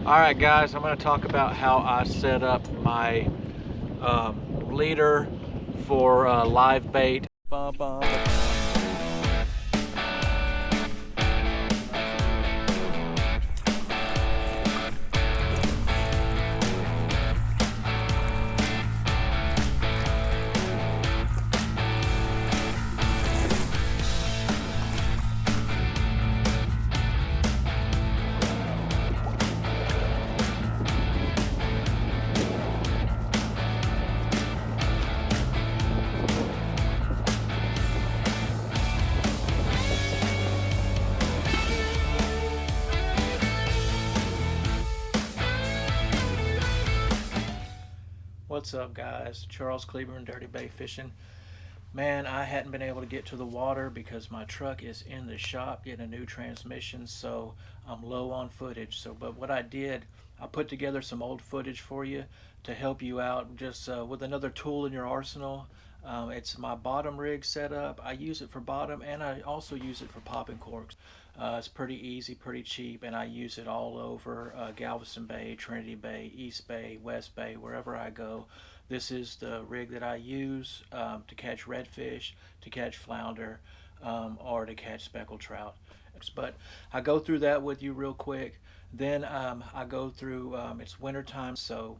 Alright guys, I'm going to talk about how I set up my leader for live bait. Bum, bum, bum. What's up guys? Charles Cleveland, Trinity Bay fishing. Man, I hadn't been able to get to the water because my truck is in the shop getting a new transmission, so I'm low on footage. But what I did, I put together some old footage for you to help you out just with another tool in your arsenal. It's my bottom rig setup. I use it for bottom and I also use it for popping corks. It's pretty easy, pretty cheap, and I use it all over Galveston Bay, Trinity Bay, East Bay, West Bay, wherever I go. This is the rig that I use to catch redfish, to catch flounder, or to catch speckled trout. But I go through that with you real quick. Then I go through, it's winter time, so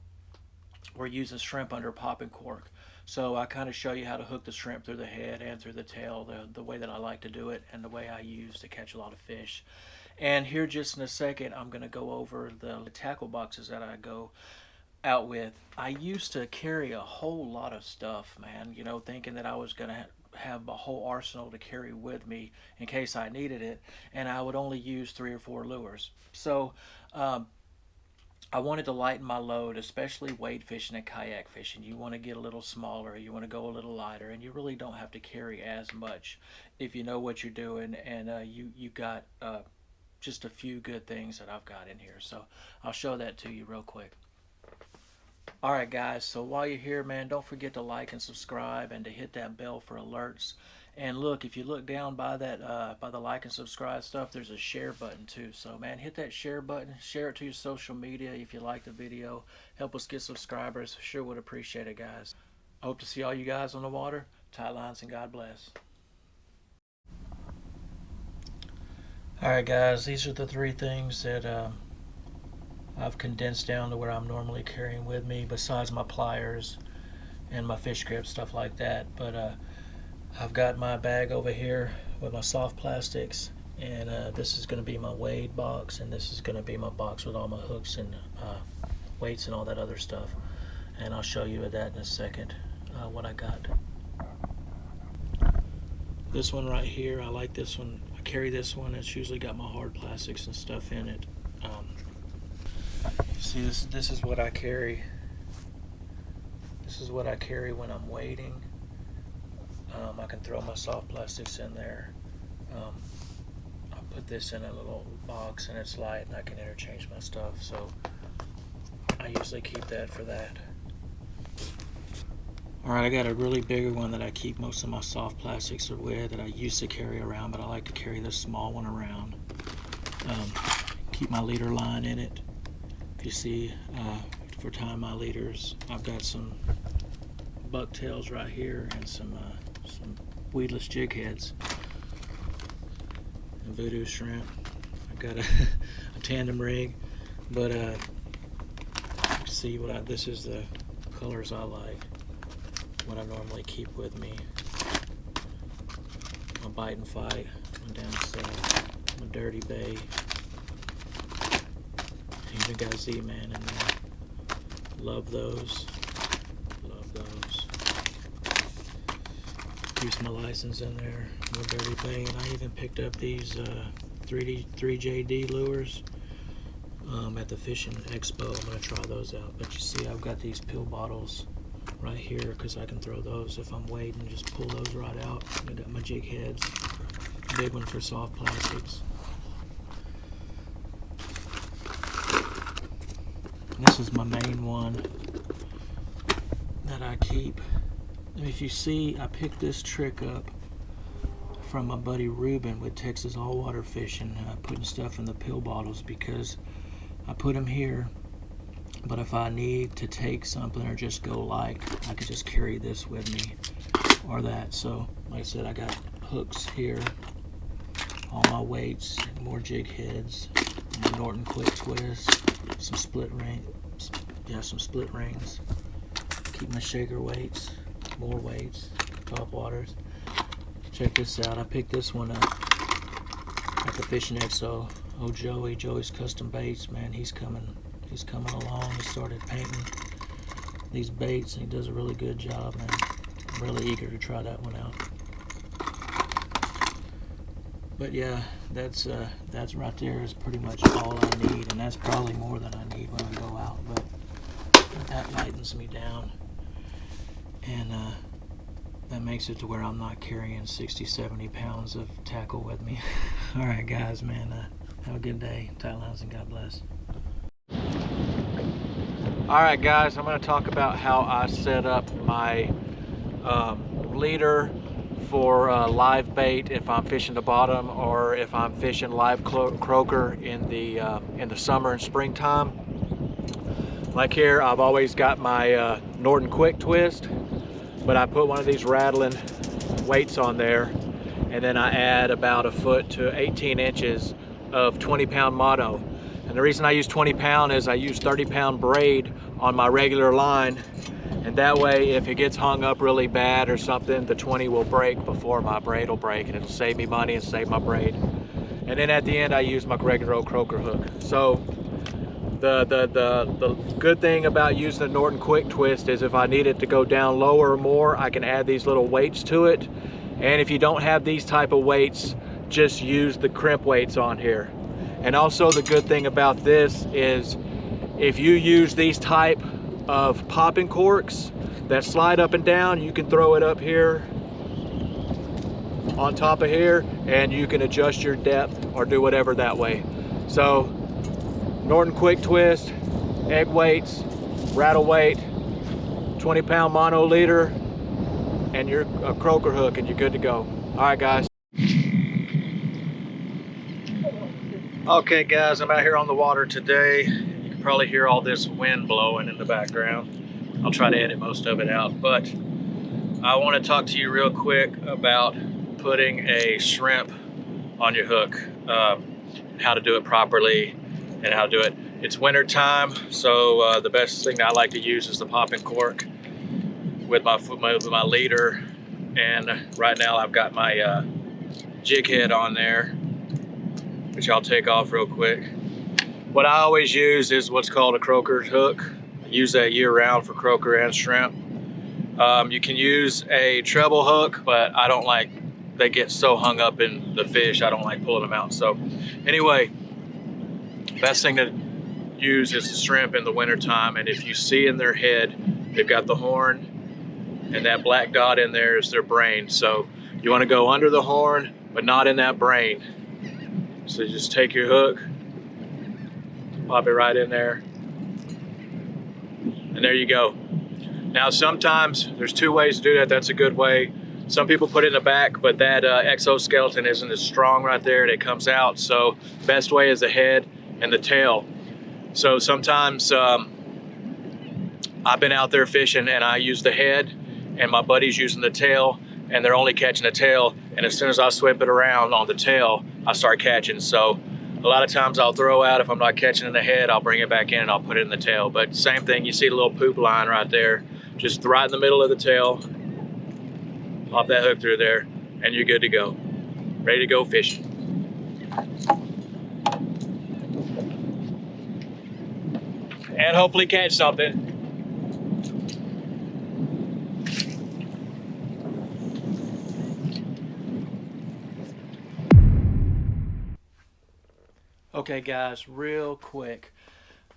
we're using shrimp under popping cork. So I kind of show you how to hook the shrimp through the head and through the tail, the way that I like to do it and the way I use to catch a lot of fish. And here just in a second, I'm going to go over the tackle boxes that I go out with. I used to carry a whole lot of stuff, man, you know, thinking that I was going to have a whole arsenal to carry with me in case I needed it, and I would only use 3 or 4 lures. So I wanted to lighten my load, especially wade fishing and kayak fishing. You want to get a little smaller, you want to go a little lighter, and you really don't have to carry as much if you know what you're doing, and you got just a few good things that I've got in here. So I'll show that to you real quick. Alright guys, so while you're here, man, don't forget to like and subscribe and to hit that bell for alerts. And look, if you look down by that, by the like and subscribe stuff, there's a share button too. So man, hit that share button, share it to your social media if you like the video. Help us get subscribers. Sure would appreciate it, guys. I hope to see all you guys on the water. Tight lines and God bless. Alright guys, these are the 3 things that I've condensed down to where I'm normally carrying with me, besides my pliers and my fish grip, stuff like that. But I've got my bag over here with my soft plastics, and this is going to be my wade box, and this is going to be my box with all my hooks and weights and all that other stuff. And I'll show you that in a second, what I got. This one right here, I like this one. I carry this one. It's usually got my hard plastics and stuff in it. See, this is what I carry. This is what I carry when I'm wading. I can throw my soft plastics in there. I put this in a little box and it's light and I can interchange my stuff, so I usually keep that for that. Alright, I got a really bigger one that I keep most of my soft plastics with that I used to carry around, but I like to carry this small one around. Keep my leader line in it. You see, for tying my leaders, I've got some bucktails right here and some weedless jig heads and voodoo shrimp. I've got a tandem rig, but see what this is the colors I like, what I normally keep with me. My bite and fight, my down south, my Dirty Bay. Even got Z-Man in there. Love those. Love those. Use my license in there. My Dirty Bay. And I even picked up these 3JD lures at the Fishing Expo. I'm going to try those out. But you see, I've got these pill bottles right here because I can throw those if I'm wading. Just pull those right out. I got my jig heads. Big one for soft plastics. This is my main one that I keep. And if you see, I picked this trick up from my buddy Ruben with Texas All Water Fishing, putting stuff in the pill bottles, because I put them here, but if I need to take something or just go light, I could just carry this with me or that. So like I said, I got hooks here, all my weights, more jig heads, my Norton quick twist, some split rings, keep my shaker weights, more weights, top waters. Check this out, I picked this one up at the Fishing Expo. Oh, Joey's Custom Baits, man, he's coming along. He started painting these baits and he does a really good job, man. I'm really eager to try that one out. But yeah, that's right there is pretty much all I need, and that's probably more than I need when I go out, but that lightens me down, and that makes it to where I'm not carrying 60-70 pounds of tackle with me. All right guys, man, have a good day. Tight lines and God bless. All right guys, I'm going to talk about how I set up my leader for live bait if I'm fishing the bottom, or if I'm fishing live croaker in the summer and springtime. Like here, I've always got my Norton quick twist, but I put one of these rattling weights on there, and then I add about 1 foot to 18 inches of 20-pound mono. And the reason I use 20-pound is I use 30-pound braid on my regular line, and that way if it gets hung up really bad or something, the 20 will break before my braid will break, and it'll save me money and save my braid. And then at the end I use my regular old croaker hook. So the good thing about using the Norton quick twist is if I need it to go down lower or more, I can add these little weights to it. And if you don't have these type of weights, just use the crimp weights on here. And also the good thing about this is if you use these type of popping corks that slide up and down, you can throw it up here on top of here, and you can adjust your depth or do whatever that way. So Norton quick twist, egg weights, rattle weight, 20-pound mono leader, and your croaker hook, and you're good to go. All right guys. Okay guys, I'm out here on the water today. You can probably hear all this wind blowing in the background. I'll try to edit most of it out, but I want to talk to you real quick about putting a shrimp on your hook, how to do it properly and how to do it. It's winter time, so the best thing I like to use is the popping cork with my leader. And right now I've got my jig head on there, which I'll take off real quick. What I always use is what's called a croaker hook. I use that year round for croaker and shrimp. You can use a treble hook, but I don't like, they get so hung up in the fish, I don't like pulling them out. So anyway, best thing to use is the shrimp in the winter time. And if you see in their head, they've got the horn, and that black dot in there is their brain. So you want to go under the horn, but not in that brain. So just take your hook, pop it right in there, and there you go. Now sometimes there's 2 ways to do that. That's a good way. Some people put it in the back, but that exoskeleton isn't as strong right there, and it comes out. So best way is the head and the tail. So sometimes I've been out there fishing and I use the head, and my buddy's using the tail, and they're only catching the tail. And as soon as I swip it around on the tail, I start catching. So a lot of times I'll throw out, if I'm not catching in the head, I'll bring it back in and I'll put it in the tail. But same thing, you see the little poop line right there, just right in the middle of the tail, pop that hook through there, and you're good to go. Ready to go fishing. And hopefully catch something. Okay guys, real quick,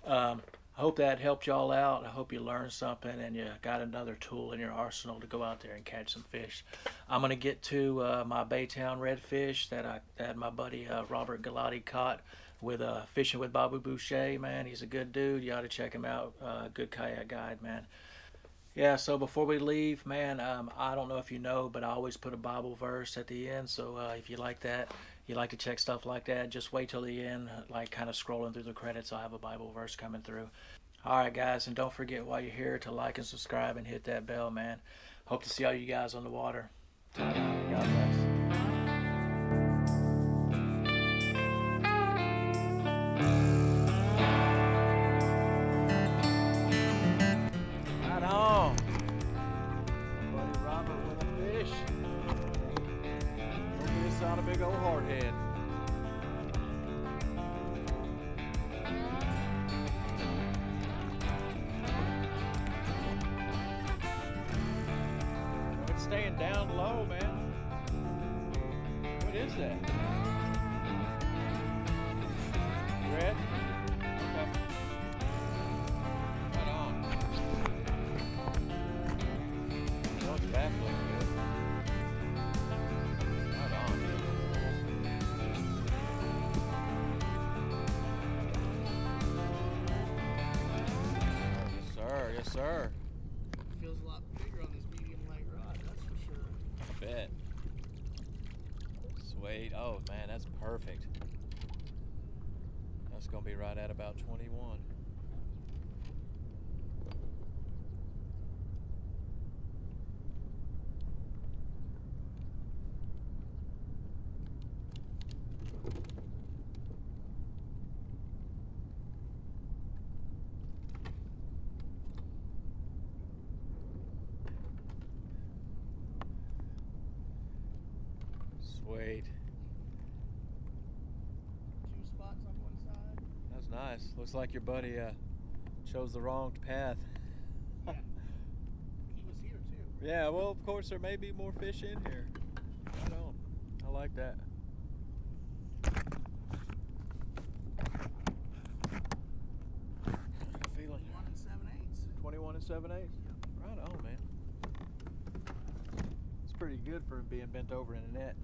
I hope that helped y'all out. I hope you learned something and you got another tool in your arsenal to go out there and catch some fish. I'm going to get to my Baytown redfish that my buddy Robert Galati caught with Fishing with Bobby Boucher. Man, he's a good dude. You ought to check him out. Good kayak guide, man. Yeah, so before we leave, man, I don't know if you know, but I always put a Bible verse at the end. So if you like that, you like to check stuff like that, just wait till the end, like kind of scrolling through the credits. I'll have a Bible verse coming through. All right, guys, and don't forget while you're here to like and subscribe and hit that bell, man. Hope to see all you guys on the water. God bless. Right on. Buddy Robert with a fish. Hope this on a big old hardhead. It's staying down low, man. What is that? Red? Okay. Right on. Oh, it's back looking good. Right on. Yes, sir. Yes, sir. Feels a lot bigger on this medium light rod, that's for sure. I bet. Sweet. Oh, man, that's perfect. That's going to be right at about 21. Sweet. 2 spots on one side. That's nice. Looks like your buddy chose the wrong path. Yeah. He was here too. Yeah, well, of course, there may be more fish in here. Right on. I like that. Feeling 1 and 7/8. 21 and 7/8. Right on, man. It's pretty good for being bent over in a net.